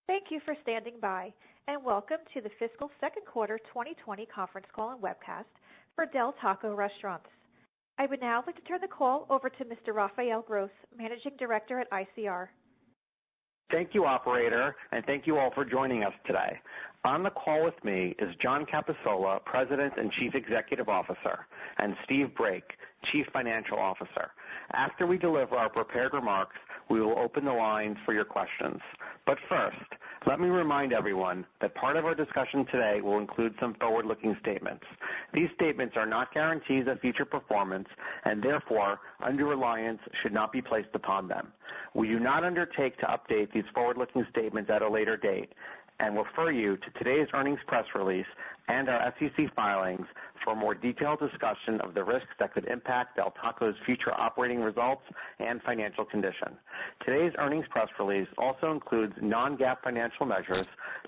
Thank you for standing by, and welcome to the fiscal second quarter 2020 conference call and webcast for Del Taco Restaurants. I would now like to turn the call over to Mr. Rafael Gross, Managing Director at ICR. Thank you, operator, and thank you all for joining us today. On the call with me is John Cappasola, President and Chief Executive Officer, and Steve Brake, Chief Financial Officer. After we deliver our prepared remarks, we will open the lines for your questions. But first, let me remind everyone that part of our discussion today will include some forward-looking statements. These statements are not guarantees of future performance, and therefore, undue reliance should not be placed upon them. We do not undertake to update these forward-looking statements at a later date, and refer you to today's earnings press release and our SEC filings for a more detailed discussion of the risks that could impact Del Taco's future operating results and financial condition. Today's earnings press release also includes non-GAAP financial measures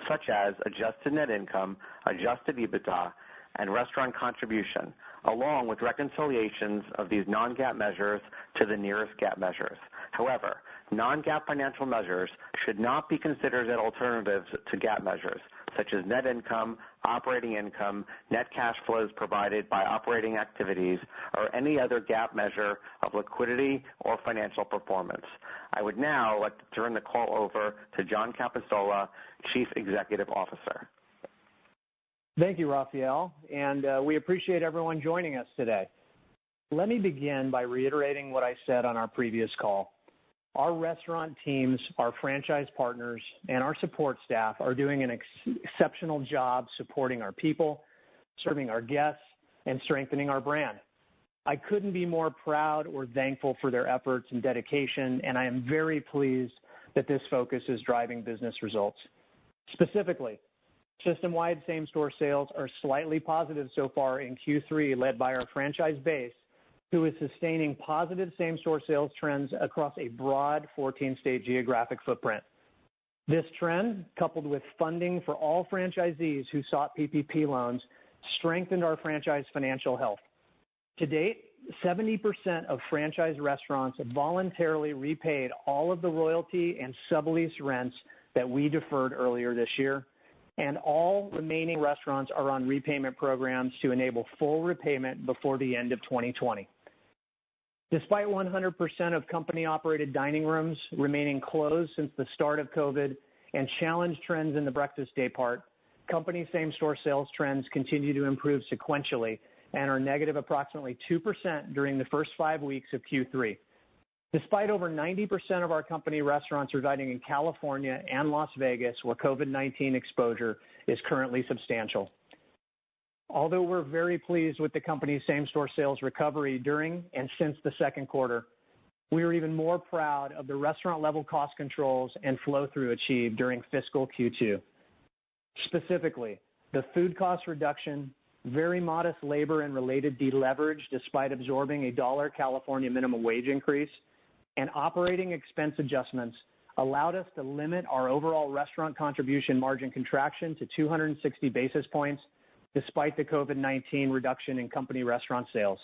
such as adjusted net income, adjusted EBITDA, and restaurant contribution, along with reconciliations of these non-GAAP measures to the nearest GAAP measures. However, non-GAAP financial measures should not be considered as alternatives to GAAP measures, such as net income, operating income, net cash flows provided by operating activities, or any other GAAP measure of liquidity or financial performance. I would now like to turn the call over to John Cappasola, Chief Executive Officer. Thank you, Rafael, and we appreciate everyone joining us today. Let me begin by reiterating what I said on our previous call. Our restaurant teams, our franchise partners, and our support staff are doing an exceptional job supporting our people, serving our guests, and strengthening our brand. I couldn't be more proud or thankful for their efforts and dedication, and I am very pleased that this focus is driving business results. Specifically, system-wide same-store sales are slightly positive so far in Q3, led by our franchise base, who is sustaining positive same-store sales trends across a broad 14-state geographic footprint. This trend, coupled with funding for all franchisees who sought PPP loans, strengthened our franchise financial health. To date, 70% of franchise restaurants voluntarily repaid all of the royalty and sublease rents that we deferred earlier this year, and all remaining restaurants are on repayment programs to enable full repayment before the end of 2020. Despite 100% of company-operated dining rooms remaining closed since the start of COVID and challenged trends in the breakfast day part, company same-store sales trends continue to improve sequentially and are negative approximately 2% during the first 5 weeks of Q3. Despite over 90% of our company restaurants residing in California and Las Vegas, where COVID-19 exposure is currently substantial. Although we're very pleased with the company's same-store sales recovery during and since the second quarter, we are even more proud of the restaurant-level cost controls and flow-through achieved during fiscal Q2. Specifically, the food cost reduction, very modest labor and related deleverage despite absorbing a $1 California minimum wage increase, and operating expense adjustments allowed us to limit our overall restaurant contribution margin contraction to 260 basis points, despite the COVID-19 reduction in company restaurant sales.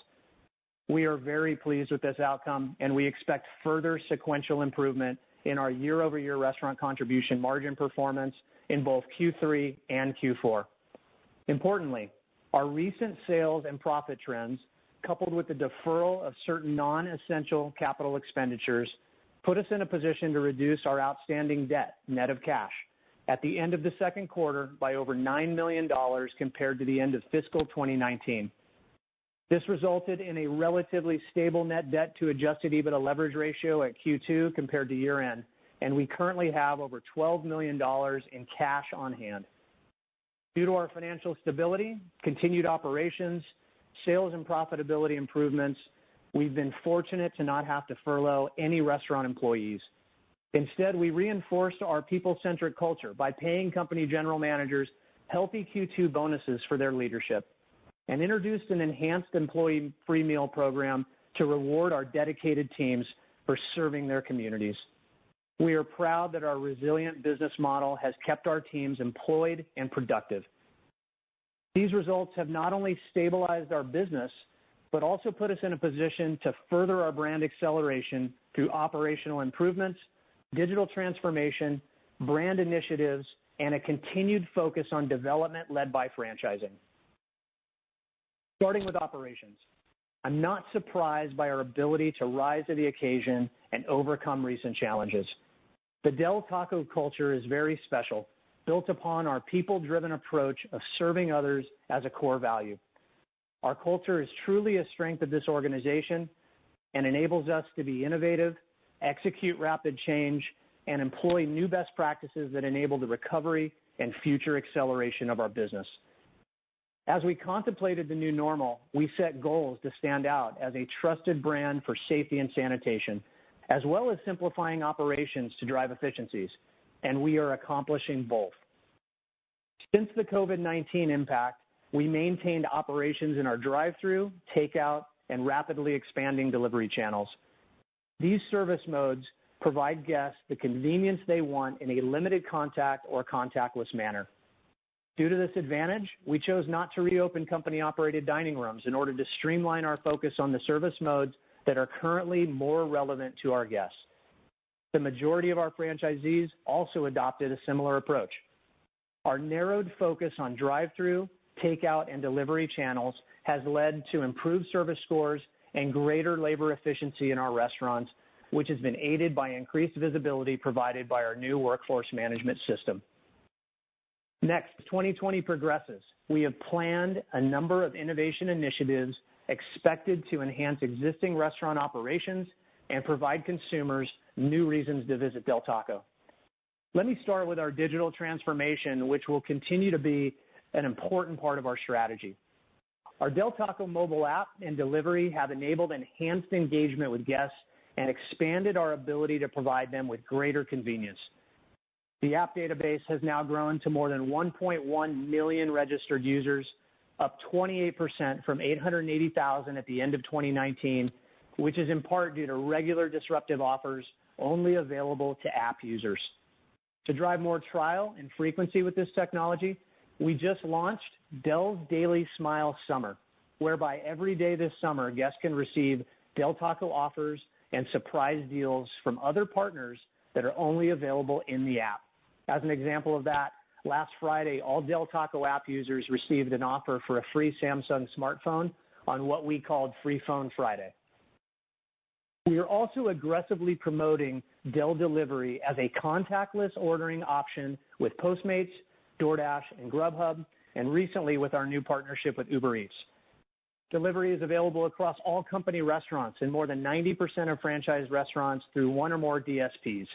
We are very pleased with this outcome, and we expect further sequential improvement in our year-over-year restaurant contribution margin performance in both Q3 and Q4. Importantly, our recent sales and profit trends, coupled with the deferral of certain non-essential capital expenditures, put us in a position to reduce our outstanding debt, net of cash, at the end of the second quarter by over $9 million compared to the end of fiscal 2019. This resulted in a relatively stable net debt to adjusted EBITDA leverage ratio at Q2 compared to year end, and we currently have over $12 million in cash on hand. Due to our financial stability, continued operations, sales and profitability improvements, we've been fortunate to not have to furlough any restaurant employees. Instead, we reinforced our people-centric culture by paying company general managers healthy Q2 bonuses for their leadership and introduced an enhanced employee free meal program to reward our dedicated teams for serving their communities. We are proud that our resilient business model has kept our teams employed and productive. These results have not only stabilized our business, but also put us in a position to further our brand acceleration through operational improvements, digital transformation, brand initiatives, and a continued focus on development led by franchising. Starting with operations, I'm not surprised by our ability to rise to the occasion and overcome recent challenges. The Del Taco culture is very special, built upon our people-driven approach of serving others as a core value. Our culture is truly a strength of this organization and enables us to be innovative, execute rapid change, and employ new best practices that enable the recovery and future acceleration of our business. As we contemplated the new normal, we set goals to stand out as a trusted brand for safety and sanitation, as well as simplifying operations to drive efficiencies, and we are accomplishing both. Since the COVID-19 impact, we maintained operations in our drive-through, takeout, and rapidly expanding delivery channels. These service modes provide guests the convenience they want in a limited contact or contactless manner. Due to this advantage, we chose not to reopen company-operated dining rooms in order to streamline our focus on the service modes that are currently more relevant to our guests. The majority of our franchisees also adopted a similar approach. Our narrowed focus on drive-through, takeout, and delivery channels has led to improved service scores and greater labor efficiency in our restaurants, which has been aided by increased visibility provided by our new workforce management system. Next, 2020 progresses. We have planned a number of innovation initiatives expected to enhance existing restaurant operations and provide consumers new reasons to visit Del Taco. Let me start with our digital transformation, which will continue to be an important part of our strategy. Our Del Taco mobile app and delivery have enabled enhanced engagement with guests and expanded our ability to provide them with greater convenience. The app database has now grown to more than 1.1 million registered users, up 28% from 880,000 at the end of 2019, which is in part due to regular disruptive offers only available to app users. To drive more trial and frequency with this technology, we just launched Del's Daily Smile Summer, whereby every day this summer, guests can receive Del Taco offers and surprise deals from other partners that are only available in the app. As an example of that, last Friday, all Del Taco app users received an offer for a free Samsung smartphone on what we called Free Phone Friday. We are also aggressively promoting Del Delivery as a contactless ordering option with Postmates, DoorDash, and Grubhub, and recently with our new partnership with Uber Eats. Delivery is available across all company restaurants in more than 90% of franchise restaurants through one or more DSPs,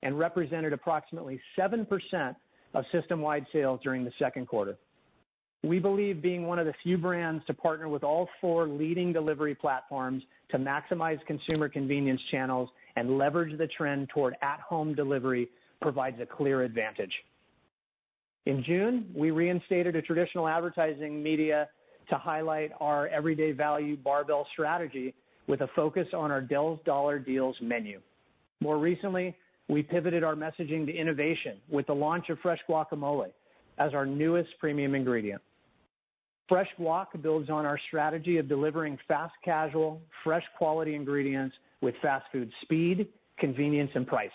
and represented approximately 7% of system-wide sales during the second quarter. We believe being one of the few brands to partner with all four leading delivery platforms to maximize consumer convenience channels and leverage the trend toward at-home delivery provides a clear advantage. In June, we reinstated a traditional advertising media to highlight our everyday value barbell strategy with a focus on our Del's Dollar Deals menu. More recently, we pivoted our messaging to innovation with the launch of fresh guacamole as our newest premium ingredient. Fresh guac builds on our strategy of delivering fast casual, fresh quality ingredients with fast food speed, convenience, and price.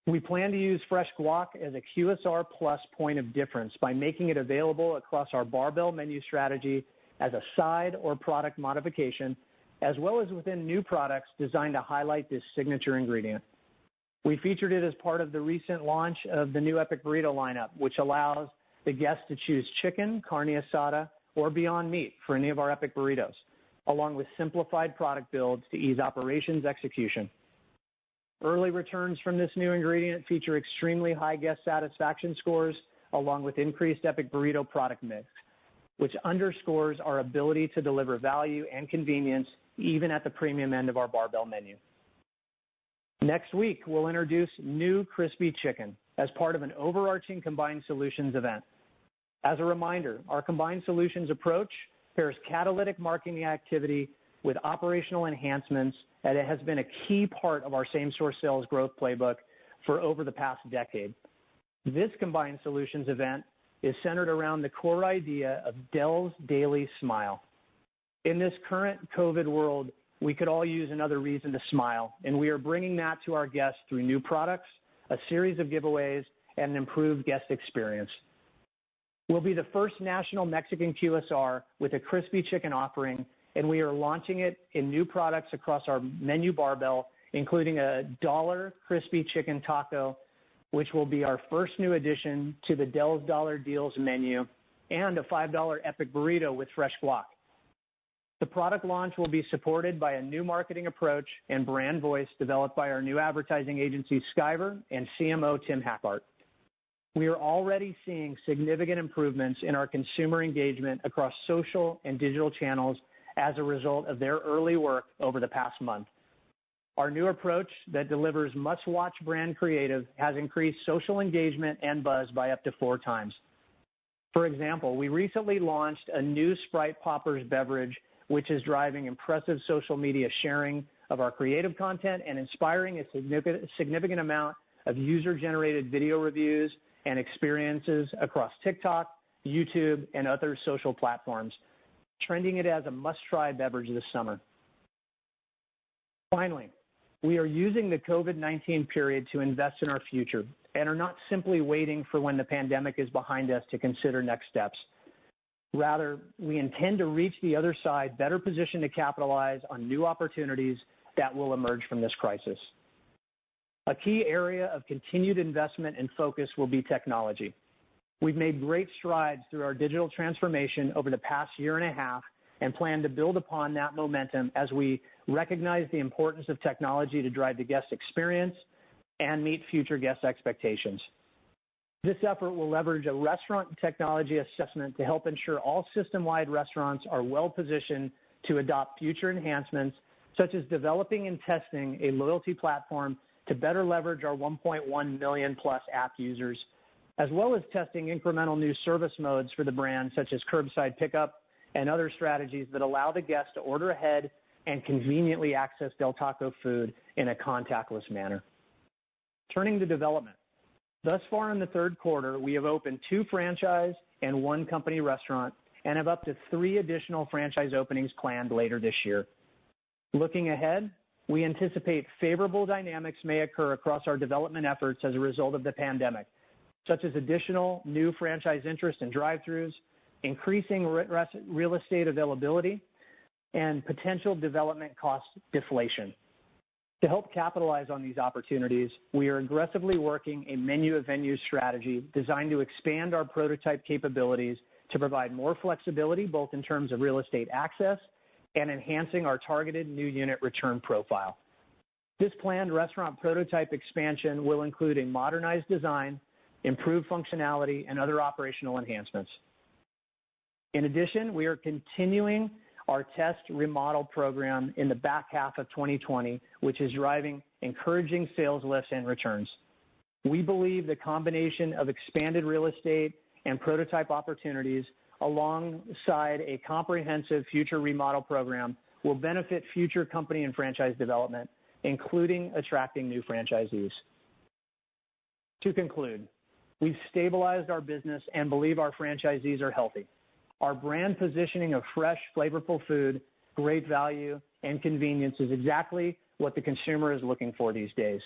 We plan to use fresh guac as a QSR plus point of difference by making it available across our barbell menu strategy as a side or product modification, as well as within new products designed to highlight this signature ingredient. We featured it as part of the recent launch of the new Epic Burrito lineup, which allows the guests to choose chicken, carne asada, or Beyond Meat for any of our Epic Burritos, along with simplified product builds to ease operations execution. Early returns from this new ingredient feature extremely high guest satisfaction scores, along with increased Epic Burrito product mix, which underscores our ability to deliver value and convenience even at the premium end of our barbell menu. Next week, we'll introduce new crispy chicken as part of an overarching Combined Solutions event. As a reminder, our Combined Solutions approach pairs catalytic marketing activity with operational enhancements, and it has been a key part of our same-store sales growth playbook for over the past decade. This Combined Solutions event is centered around the core idea of Del's Daily Smile. In this current COVID world, we could all use another reason to smile, and we are bringing that to our guests through new products, a series of giveaways, and an improved guest experience. We'll be the first national Mexican QSR with a crispy chicken offering, and we are launching it in new products across our menu barbell, including a $1 crispy chicken taco, which will be our first new addition to the Del's Dollar Deals menu, and a $5 epic burrito with fresh guac. The product launch will be supported by a new marketing approach and brand voice developed by our new advertising agency, Skyver, and CMO, Tim Hackart. We are already seeing significant improvements in our consumer engagement across social and digital channels as a result of their early work over the past month. Our new approach that delivers must-watch brand creative has increased social engagement and buzz by up to 4 times. For example, we recently launched a new Sprite Poppers beverage, which is driving impressive social media sharing of our creative content and inspiring a significant amount of user-generated video reviews and experiences across TikTok, YouTube, and other social platforms, trending it as a must-try beverage this summer. Finally, we are using the COVID-19 period to invest in our future and are not simply waiting for when the pandemic is behind us to consider next steps. Rather, we intend to reach the other side better positioned to capitalize on new opportunities that will emerge from this crisis. A key area of continued investment and focus will be technology. We've made great strides through our digital transformation over the past year and a half and plan to build upon that momentum as we recognize the importance of technology to drive the guest experience and meet future guest expectations. This effort will leverage a restaurant technology assessment to help ensure all system-wide restaurants are well positioned to adopt future enhancements, such as developing and testing a loyalty platform to better leverage our 1.1 million plus app users, as well as testing incremental new service modes for the brand, such as curbside pickup and other strategies that allow the guest to order ahead and conveniently access Del Taco food in a contactless manner. Turning to development. Thus far in the third quarter, we have opened 2 franchise and 1 company restaurant and have up to 3 additional franchise openings planned later this year. Looking ahead, we anticipate favorable dynamics may occur across our development efforts as a result of the pandemic, such as additional new franchise interest in drive-thrus, increasing real estate availability, and potential development cost deflation. To help capitalize on these opportunities, we are aggressively working a menu of venues strategy designed to expand our prototype capabilities to provide more flexibility both in terms of real estate access and enhancing our targeted new unit return profile. This planned restaurant prototype expansion will include a modernized design, improved functionality, and other operational enhancements. In addition, we are continuing our test remodel program in the back half of 2020, which is driving encouraging sales lifts and returns. We believe the combination of expanded real estate and prototype opportunities alongside a comprehensive future remodel program will benefit future company and franchise development, including attracting new franchisees. To conclude, we've stabilized our business and believe our franchisees are healthy. Our brand positioning of fresh, flavorful food, great value, and convenience is exactly what the consumer is looking for these days.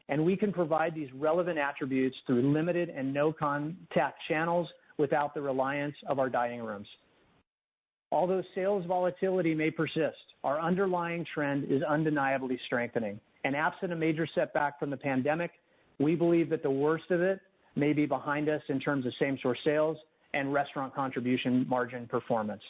And we can provide these relevant attributes through limited and no-contact channels without the reliance of our dining rooms. Although sales volatility may persist, our underlying trend is undeniably strengthening. And absent a major setback from the pandemic, we believe that the worst of it may be behind us in terms of same-store sales and restaurant contribution margin performance.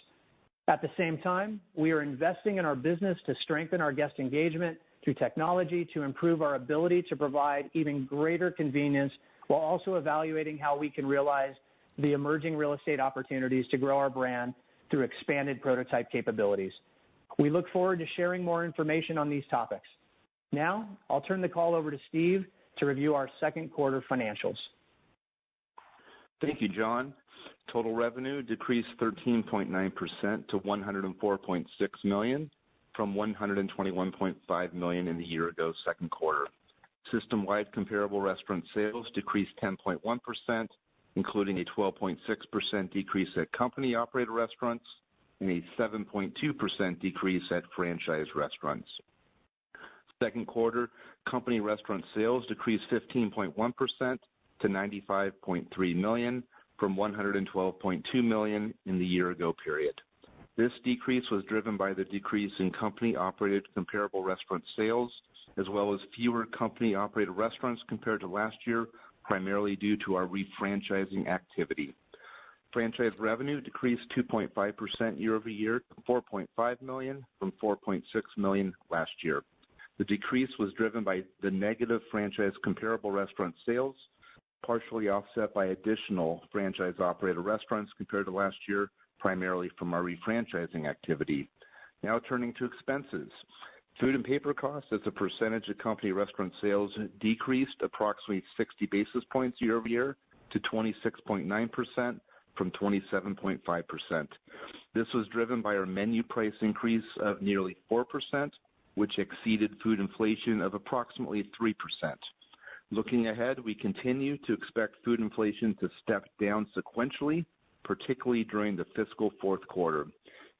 At the same time, we are investing in our business to strengthen our guest engagement through technology to improve our ability to provide even greater convenience while also evaluating how we can realize the emerging real estate opportunities to grow our brand through expanded prototype capabilities. We look forward to sharing more information on these topics. Now, I'll turn the call over to Steve to review our second quarter financials. Thank you, John. Total revenue decreased 13.9% to $104.6 million from $121.5 million in the year-ago second quarter. System-wide comparable restaurant sales decreased 10.1%, including a 12.6% decrease at company-operated restaurants and a 7.2% decrease at franchise restaurants. Second quarter company restaurant sales decreased 15.1% to $95.3 million from $112.2 million in the year-ago period. This decrease was driven by the decrease in company-operated comparable restaurant sales, as well as fewer company-operated restaurants compared to last year, primarily due to our refranchising activity. Franchise revenue decreased 2.5% year-over-year to $4.5 million from $4.6 million last year. The decrease was driven by the negative franchise comparable restaurant sales, partially offset by additional franchise-operated restaurants compared to last year, primarily from our refranchising activity. Now turning to expenses. Food and paper costs as a percentage of company restaurant sales decreased approximately 60 basis points year-over-year to 26.9% from 27.5%. This was driven by our menu price increase of nearly 4%, which exceeded food inflation of approximately 3%. Looking ahead, we continue to expect food inflation to step down sequentially, particularly during the fiscal fourth quarter.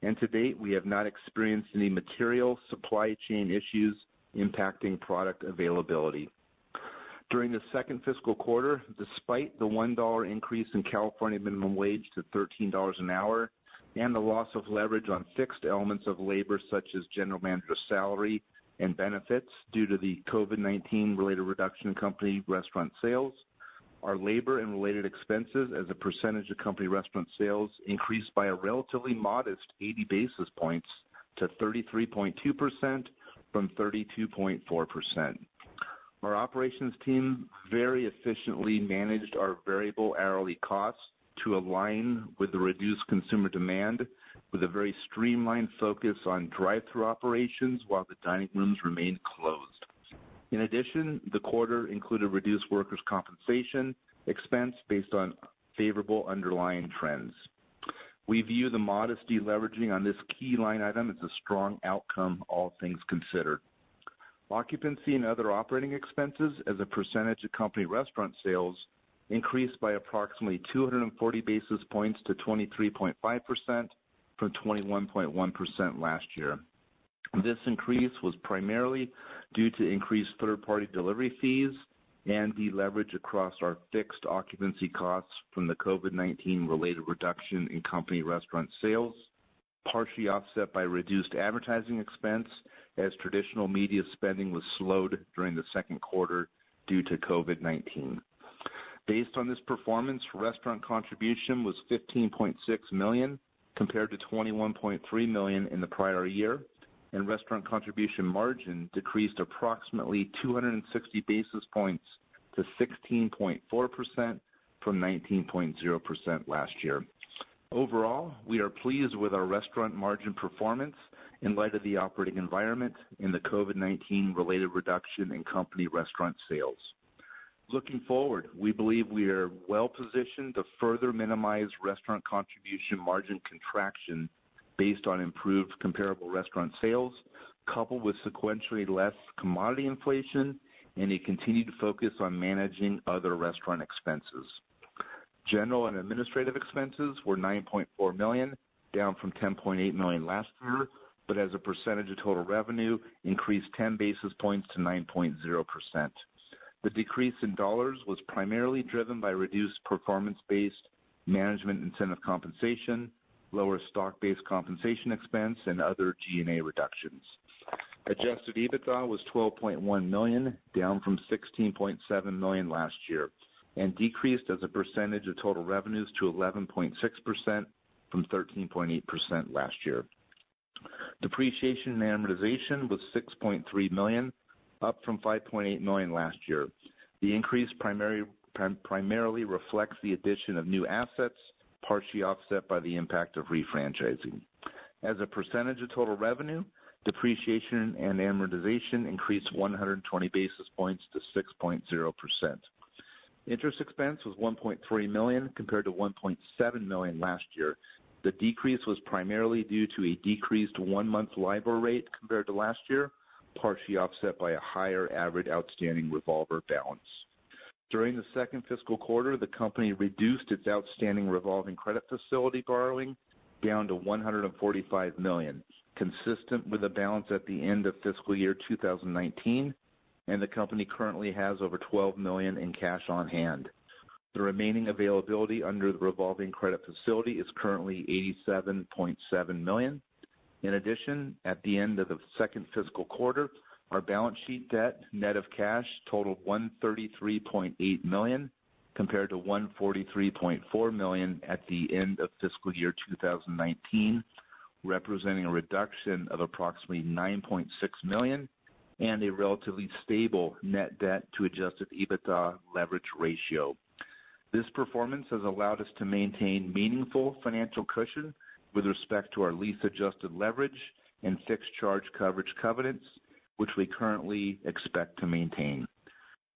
And to date, we have not experienced any material supply chain issues impacting product availability. During the second fiscal quarter, despite the $1 increase in California minimum wage to $13 an hour and the loss of leverage on fixed elements of labor such as general manager salary and benefits due to the COVID-19 related reduction in company restaurant sales, our labor and related expenses as a percentage of company restaurant sales increased by a relatively modest 80 basis points to 33.2% from 32.4%. Our operations team very efficiently managed our variable hourly costs to align with the reduced consumer demand with a very streamlined focus on drive-through operations while the dining rooms remained closed. In addition, the quarter included reduced workers' compensation expense based on favorable underlying trends. We view the modest deleveraging on this key line item as a strong outcome, all things considered. Occupancy and other operating expenses as a percentage of company restaurant sales increased by approximately 240 basis points to 23.5% from 21.1% last year. This increase was primarily due to increased third-party delivery fees and deleverage across our fixed occupancy costs from the COVID-19 related reduction in company restaurant sales, partially offset by reduced advertising expense as traditional media spending was slowed during the second quarter due to COVID-19. Based on this performance, restaurant contribution was $15.6 million compared to $21.3 million in the prior year, and restaurant contribution margin decreased approximately 260 basis points to 16.4% from 19.0% last year. Overall, we are pleased with our restaurant margin performance in light of the operating environment and the COVID-19 related reduction in company restaurant sales. Looking forward, we believe we are well positioned to further minimize restaurant contribution margin contraction based on improved comparable restaurant sales, coupled with sequentially less commodity inflation and a continued focus on managing other restaurant expenses. General and administrative expenses were $9.4 million, down from $10.8 million last year, but as a percentage of total revenue increased 10 basis points to 9.0%. The decrease in dollars was primarily driven by reduced performance-based management incentive compensation, lower stock-based compensation expense, and other G&A reductions. Adjusted EBITDA was $12.1 million, down from $16.7 million last year, and decreased as a percentage of total revenues to 11.6% from 13.8% last year. Depreciation and amortization was $6.3 million, up from $5.8 million last year. The increase primarily reflects the addition of new assets, partially offset by the impact of refranchising. As a percentage of total revenue, depreciation and amortization increased 120 basis points to 6.0%. Interest expense was $1.3 million compared to $1.7 million last year. The decrease was primarily due to a decreased one-month LIBOR rate compared to last year, partially offset by a higher average outstanding revolver balance. During the second fiscal quarter, the company reduced its outstanding revolving credit facility borrowing down to $145 million, consistent with the balance at the end of fiscal year 2019, and the company currently has over $12 million in cash on hand. The remaining availability under the revolving credit facility is currently $87.7 million. In addition, at the end of the second fiscal quarter, our balance sheet debt, net of cash, totaled $133.8 million, compared to $143.4 million at the end of fiscal year 2019, representing a reduction of approximately $9.6 million and a relatively stable net debt to adjusted EBITDA leverage ratio. This performance has allowed us to maintain meaningful financial cushion with respect to our lease-adjusted leverage and fixed charge coverage covenants, which we currently expect to maintain.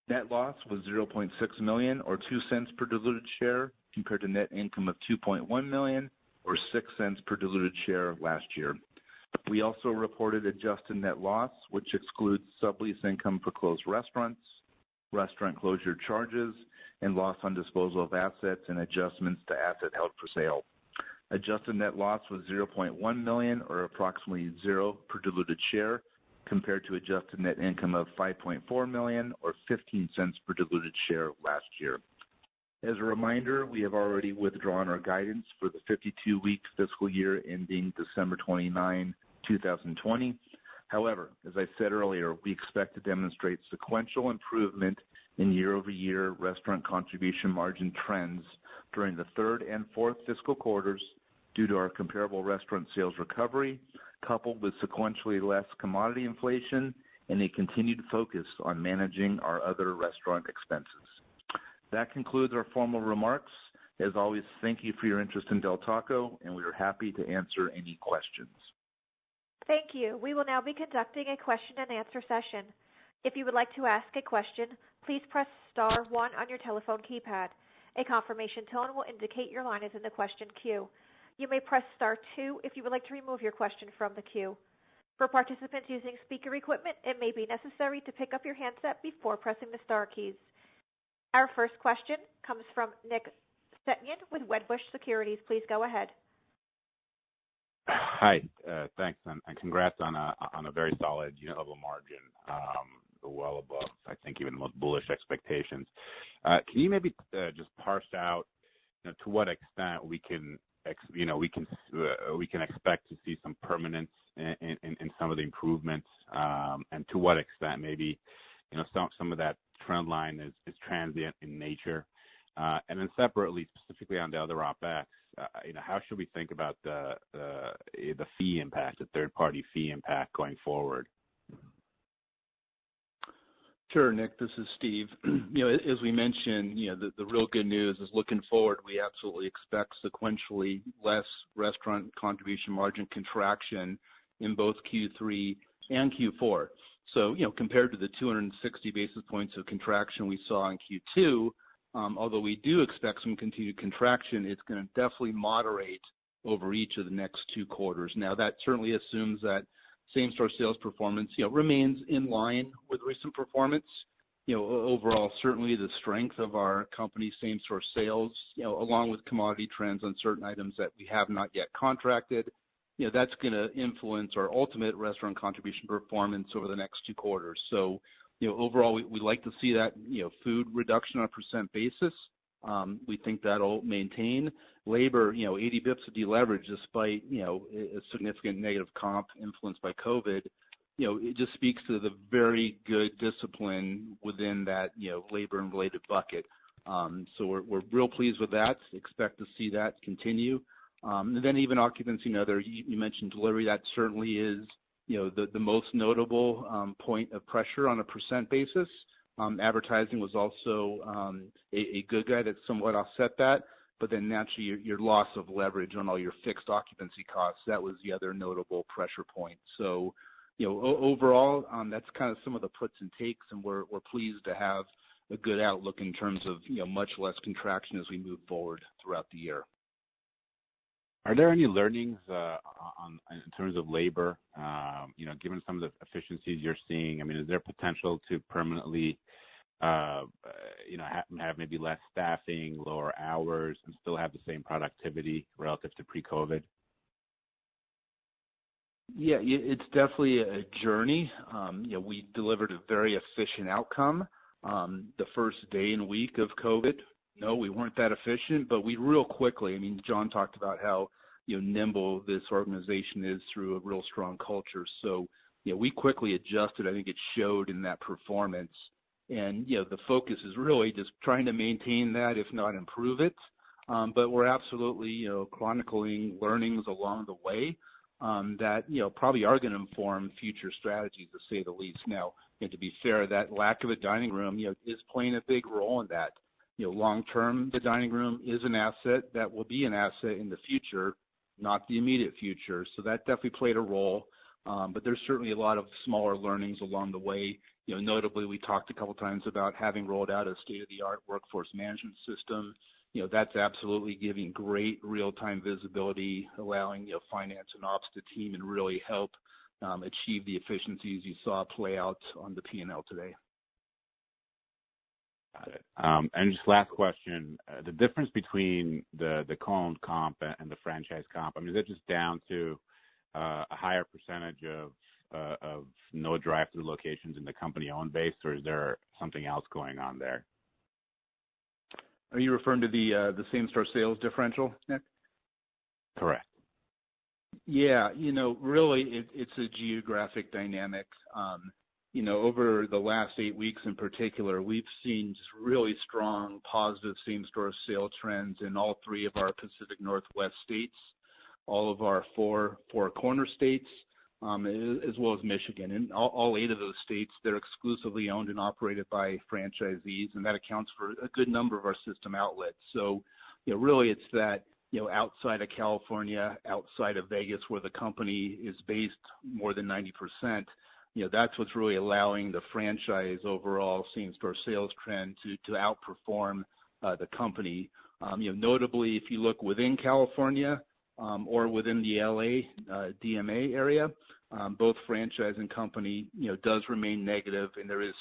Net loss was $0.6 million or 2 cents per diluted share, compared to net income of $2.1 million or 6 cents per diluted share last year. We also reported adjusted net loss, which excludes sublease income for closed restaurants, restaurant closure charges, and loss on disposal of assets and adjustments to asset held for sale. Adjusted net loss was $0.1 million or approximately 0 per diluted share, compared to adjusted net income of $5.4 million or 15 cents per diluted share last year. As a reminder, we have already withdrawn our guidance for the 52-week fiscal year ending December 29, 2020. However, as I said earlier, we expect to demonstrate sequential improvement in year-over-year restaurant contribution margin trends during the third and fourth fiscal quarters due to our comparable restaurant sales recovery, coupled with sequentially less commodity inflation and a continued focus on managing our other restaurant expenses. That concludes our formal remarks. As always, thank you for your interest in Del Taco, and we are happy to answer any questions. Thank you. We will now be conducting a question and answer session. If you would like to ask a question, please press star 1 on your telephone keypad. A confirmation tone will indicate your line is in the question queue. You may press star 2 if you would like to remove your question from the queue. For participants using speaker equipment, it may be necessary to pick up your handset before pressing the star keys. Our first question comes from Nick Setyan with Wedbush Securities. Please go ahead. Hi, thanks, and congrats on a very solid unit level margin, well above, I think, even the most bullish expectations. Can you maybe just parse out, to what extent we can expect to see some permanence in some of the improvements, and to what extent maybe some of that trend line is transient in nature, and then separately, specifically on the other OpEx, how should we think about the fee impact, the third-party fee impact going forward? Sure, Nick. This is Steve. As we mentioned, the real good news is looking forward, we absolutely expect sequentially less restaurant contribution margin contraction in both Q3 and Q4. So, compared to the 260 basis points of contraction we saw in Q2, although we do expect some continued contraction, it's going to definitely moderate over each of the next 2 quarters. Now, that certainly assumes that same-store sales performance, remains in line with recent performance. Overall, certainly the strength of our company's same-store sales, along with commodity trends on certain items that we have not yet contracted, that's going to influence our ultimate restaurant contribution performance over the next 2 quarters. So, overall, we like to see that, food reduction on a percent basis. We think that'll maintain. Labor, 80 bips of deleverage despite, a significant negative comp influenced by COVID. It just speaks to the very good discipline within that, labor and related bucket. So we're real pleased with that. Expect to see that continue. And then even occupancy and other, you mentioned delivery, that certainly is, the most notable point of pressure on a percent basis. Advertising was also a good guy that somewhat offset that, but then naturally your loss of leverage on all your fixed occupancy costs, that was the other notable pressure point. So, overall, that's kind of some of the puts and takes, and we're pleased to have a good outlook in terms of, much less contraction as we move forward throughout the year. Are there any learnings in terms of labor, given some of the efficiencies you're seeing? I mean, is there potential to permanently, have maybe less staffing, lower hours, and still have the same productivity relative to pre-COVID? Yeah, it's definitely a journey. We delivered a very efficient outcome the first day and week of COVID. no, we weren't that efficient, but we real quickly, I mean, John talked about how, nimble this organization is through a real strong culture. So, we quickly adjusted. I think it showed in that performance. And, the focus is really just trying to maintain that, if not improve it. But we're absolutely, chronicling learnings along the way that, probably are going to inform future strategies, to say the least. Now, to be fair, that lack of a dining room, is playing a big role in that. Long term, the dining room is an asset that will be an asset in the future, not the immediate future. So that definitely played a role. But there's certainly a lot of smaller learnings along the way. Notably, we talked a couple times about having rolled out a state-of-the-art workforce management system. That's absolutely giving great real-time visibility, allowing finance and ops to team and really help achieve the efficiencies you saw play out on the P&L today. Got it. And just last question, the difference between the co-owned comp and the franchise comp, I mean, is it just down to a higher percentage of no drive-through locations in the company-owned base, or is there something else going on there? Are you referring to the same-store sales differential, Nick? Correct. Yeah, really it's a geographic dynamic. Over the last 8 weeks in particular, we've seen just really strong positive same-store sales trends in all 3 of our Pacific Northwest states, all of our four corner states, as well as Michigan. And all 8 of those states, they're exclusively owned and operated by franchisees, and that accounts for a good number of our system outlets. So, really it's that, outside of California, outside of Vegas, where the company is based more than 90%, that's what's really allowing the franchise overall same-store sales trend to outperform the company. Notably, if you look within California or within the LA DMA area, both franchise and company, does remain negative, and there is,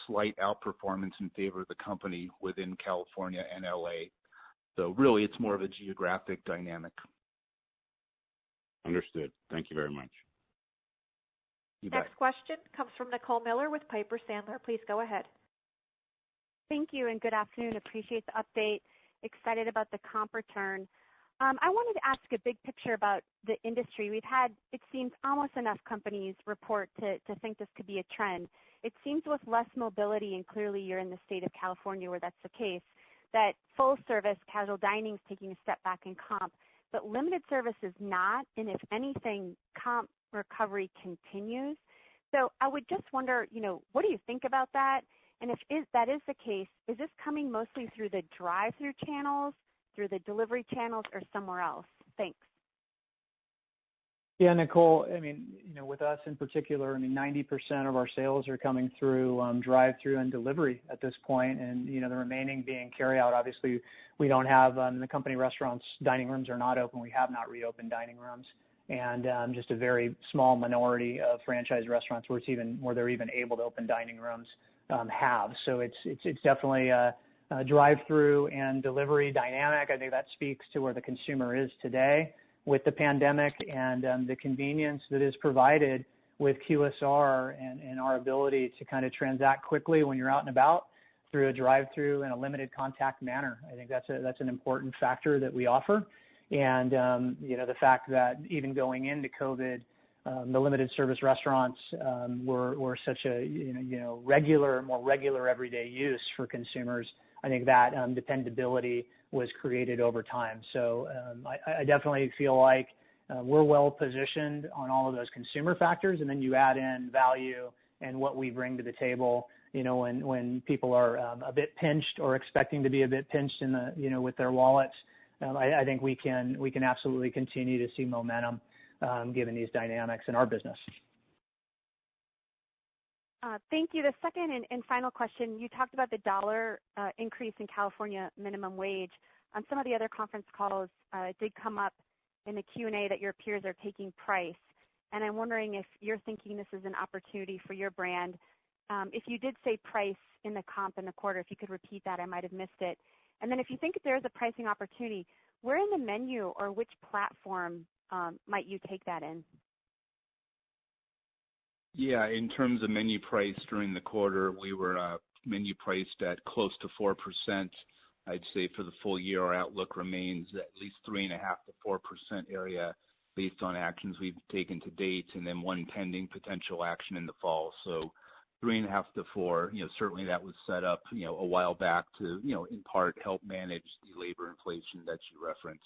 slight outperformance in favor of the company within California and LA. So really, it's more of a geographic dynamic. Understood. Thank you very much. Next question comes from Nicole Miller with Piper Sandler. Please go ahead. Thank you and good afternoon. Appreciate the update. Excited about the comp return. I wanted to ask a big picture about the industry. We've had, it seems, almost enough companies report to think this could be a trend. It seems with less mobility, and clearly you're in the state of California where that's the case, that full service casual dining is taking a step back in comp, but limited service is not, and if anything, comp recovery continues. So I would just wonder, what do you think about that? And if that is the case, is this coming mostly through the drive-through channels, through the delivery channels, or somewhere else? Thanks. Yeah, Nicole, I mean, with us in particular, 90% of our sales are coming through drive-through and delivery at this point, and, the remaining being carry-out. Obviously, we don't have, the company restaurants, dining rooms are not open. We have not reopened dining rooms. And just a very small minority of franchise restaurants where they're even able to open dining rooms have. So it's definitely a drive-through and delivery dynamic. I think that speaks to where the consumer is today with the pandemic and the convenience that is provided with QSR and our ability to kind of transact quickly when you're out and about through a drive-through in a limited contact manner. I think that's an important factor that we offer. And, the fact that even going into COVID, the limited service restaurants were such a, more regular everyday use for consumers. I think that dependability was created over time. So I definitely feel like we're well positioned on all of those consumer factors. And then you add in value and what we bring to the table, when people are a bit pinched or expecting to be a bit pinched in the, with their wallets. I think we can absolutely continue to see momentum given these dynamics in our business. Thank you. The second and final question, you talked about the dollar increase in California minimum wage. On some of the other conference calls, it did come up in the Q&A that your peers are taking price. And I'm wondering if you're thinking this is an opportunity for your brand. If you did say price in the comp in the quarter, if you could repeat that, I might have missed it. And then if you think there is a pricing opportunity, where in the menu or which platform might you take that in? Yeah, in terms of menu price during the quarter, we were menu priced at close to 4%. I'd say for the full year, our outlook remains at least 3.5% to 4% area based on actions we've taken to date, and then one pending potential action in the fall. So 3.5 to 4, certainly that was set up, a while back to, in part help manage the labor inflation that you referenced.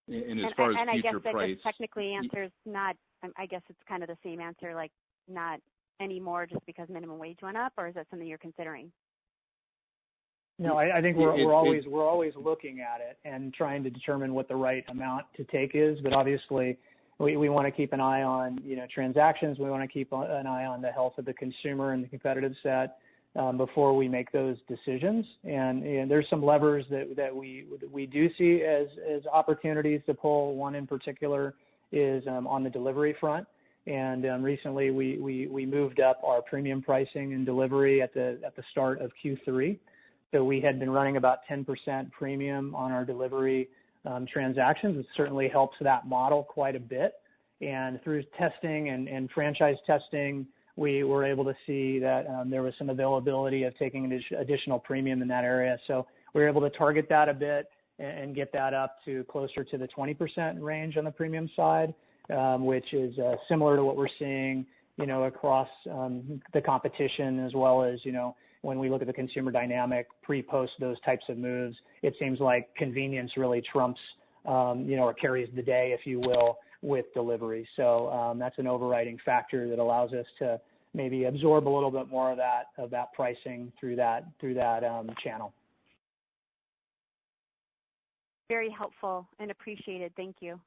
And as far as future price, I guess that just technically answers not. I guess it's kind of the same answer, like not anymore, just because minimum wage went up, or is that something you're considering? No, I think we're always looking at it and trying to determine what the right amount to take is. But obviously, we want to keep an eye on transactions. We want to keep an eye on the health of the consumer and the competitive set before we make those decisions. And there's some levers that we do see as opportunities to pull. One in particular is on the delivery front. And recently we moved up our premium pricing and delivery at the start of Q3. So we had been running about 10% premium on our delivery transactions. It certainly helps that model quite a bit. And through testing and franchise testing, we were able to see that there was some availability of taking additional premium in that area. So we were able to target that a bit and get that up to closer to the 20% range on the premium side, which is similar to what we're seeing, across the competition, as well as, when we look at the consumer dynamic pre-post those types of moves. It seems like convenience really trumps, or carries the day, if you will, with delivery. So that's an overriding factor that allows us to maybe absorb a little bit more of that pricing through that channel. Very helpful and appreciated. Thank you.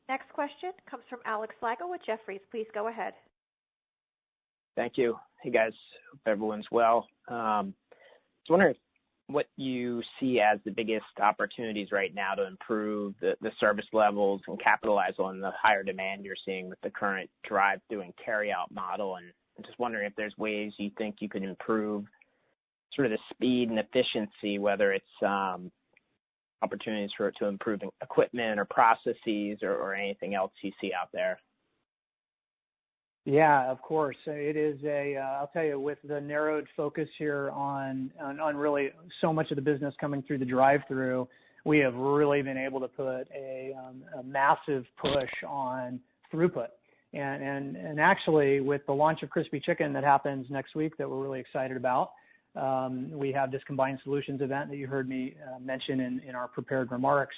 Next question comes from Alex Slagle with Jefferies. Please go ahead. Thank you. Hey, guys. Hope everyone's well. I was wondering what you see as the biggest opportunities right now to improve the service levels and capitalize on the higher demand you're seeing with the current drive-through and carry-out model. And I'm just wondering if there's ways you think you can improve sort of the speed and efficiency, whether it's opportunities to improve equipment or processes or anything else you see out there. Yeah, of course. It is I'll tell you, with the narrowed focus here on really so much of the business coming through the drive-through, we have really been able to put a massive push on throughput. And actually, with the launch of Crispy Chicken that happens next week that we're really excited about, we have this combined solutions event that you heard me mention in our prepared remarks.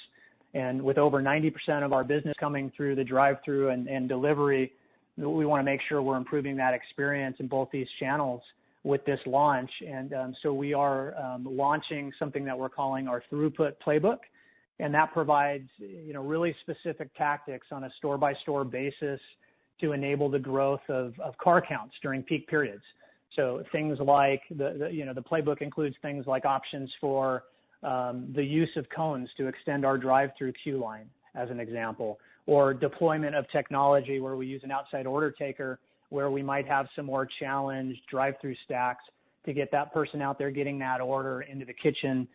And with over 90% of our business coming through the drive-through and delivery, we want to make sure we're improving that experience in both these channels with this launch. And so we are launching something that we're calling our throughput playbook. And that provides, really specific tactics on a store-by-store basis to enable the growth of car counts during peak periods. So things like the playbook includes things like options for the use of cones to extend our drive-through queue line, as an example, or deployment of technology where we use an outside order taker, where we might have some more challenged drive-through stacks to get that person out there getting that order into the kitchen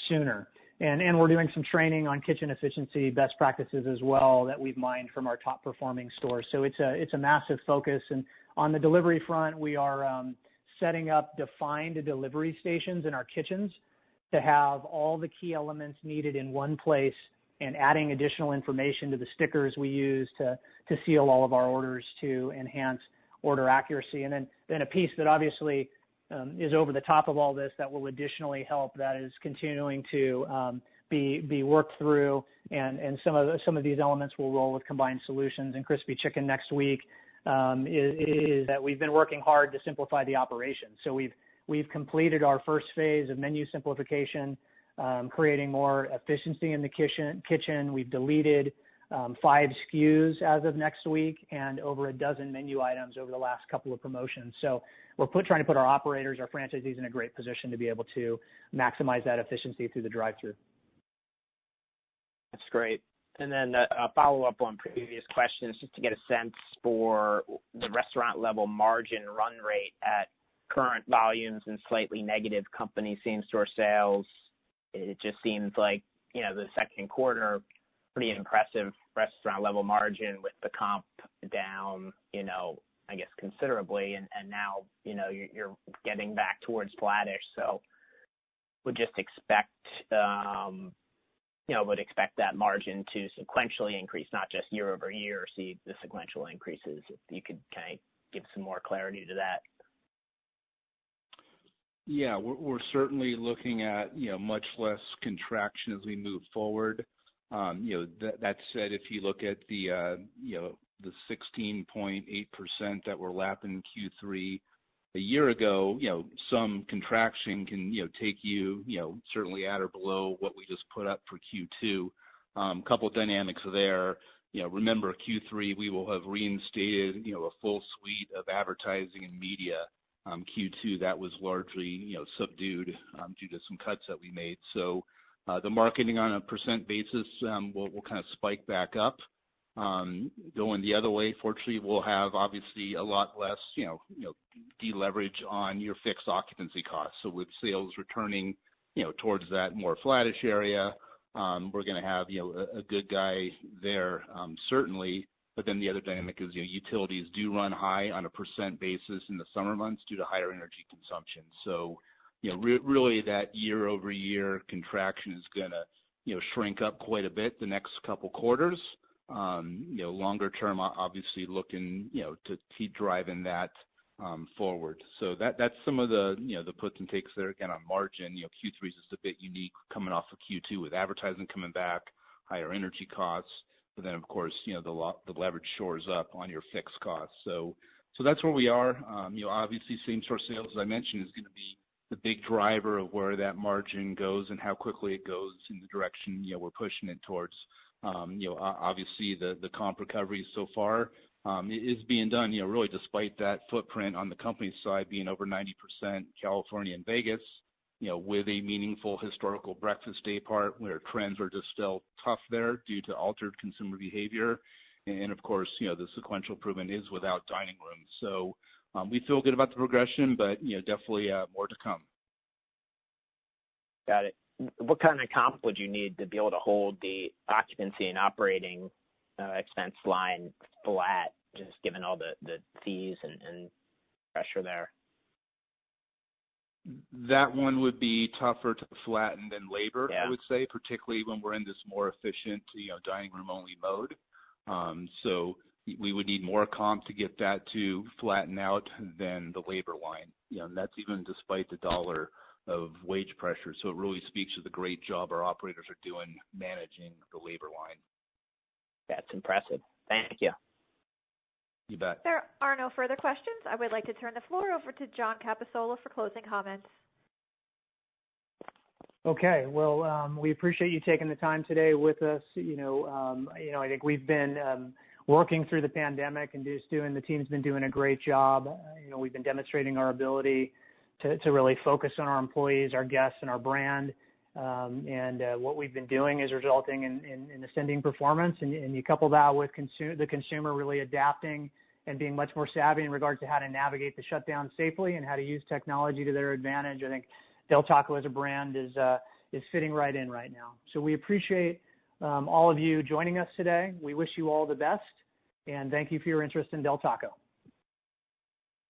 sooner. And we're doing some training on kitchen efficiency best practices as well that we've mined from our top performing stores. So it's a massive focus. And on the delivery front, we are setting up defined delivery stations in our kitchens to have all the key elements needed in one place, and adding additional information to the stickers we use to seal all of our orders to enhance order accuracy. And then a piece that obviously is over the top of all this that will additionally help, that is continuing to be worked through, and some of these elements will roll with combined solutions and Crispy Chicken next week, is that we've been working hard to simplify the operation. So we've completed our first phase of menu simplification, creating more efficiency in the kitchen. We've deleted 5 SKUs as of next week, and over a dozen menu items over the last couple of promotions. So we're trying to put our operators, our franchisees, in a great position to be able to maximize that efficiency through the drive-through. That's great. And then a follow-up on previous questions, just to get a sense for the restaurant level margin run rate at current volumes and slightly negative company same-store sales. It just seems like, the second quarter, pretty impressive restaurant level margin with the comp down, I guess, considerably, and now, you're getting back towards flattish. So would just expect, would expect that margin to sequentially increase, not just year over year, see the sequential increases. If you could kind of give some more clarity to that. Yeah, we're certainly looking at, much less contraction as we move forward. That said, if you look at the 16.8% that we're lapping Q3 a year ago, some contraction can, take you, certainly at or below what we just put up for Q2. Couple dynamics there. Remember Q3, we will have reinstated, a full suite of advertising and media. Q2, that was largely, subdued due to some cuts that we made. So the marketing on a percent basis will kind of spike back up. Going the other way, fortunately, we'll have obviously a lot less, deleverage on your fixed occupancy costs. So with sales returning, towards that more flattish area, we're going to have, a good guy there, certainly. But then the other dynamic is, utilities do run high on a percent basis in the summer months due to higher energy consumption. So, really that year over year contraction is going to, shrink up quite a bit the next couple quarters. Longer term, obviously looking, to keep driving that forward. So that's some of the, the puts and takes there. Again, on margin, Q3 is just a bit unique coming off of Q2 with advertising coming back, higher energy costs. But then, of course, the leverage shores up on your fixed costs. So that's where we are. Obviously, same-store sales, as I mentioned, is going to be the big driver of where that margin goes and how quickly it goes in the direction, we're pushing it towards. Obviously, the comp recovery so far is being done, really despite that footprint on the company side being over 90% California and Vegas, with a meaningful historical breakfast day part where trends are just still tough there due to altered consumer behavior. And of course, the sequential improvement is without dining rooms. So we feel good about the progression, but, definitely more to come. Got it. What kind of comp would you need to be able to hold the occupancy and operating expense line flat, just given all the fees and pressure there? That one would be tougher to flatten than labor, Yeah. I would say, particularly when we're in this more efficient, dining room only mode. So we would need more comp to get that to flatten out than the labor line. And that's even despite the dollar of wage pressure. So it really speaks to the great job our operators are doing managing the labor line. That's impressive. Thank you. You bet. There are no further questions. I would like to turn the floor over to John Cappasola for closing comments. Okay. Well, we appreciate you taking the time today with us. I think we've been working through the pandemic, and the team's been doing a great job. We've been demonstrating our ability to really focus on our employees, our guests, and our brand. And what we've been doing is resulting in ascending performance. And you couple that with the consumer really adapting and being much more savvy in regards to how to navigate the shutdown safely and how to use technology to their advantage. I think Del Taco as a brand is fitting right in right now. So we appreciate all of you joining us today. We wish you all the best, and thank you for your interest in Del Taco.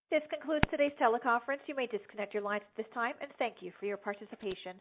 This concludes today's teleconference. You may disconnect your lines at this time, and thank you for your participation.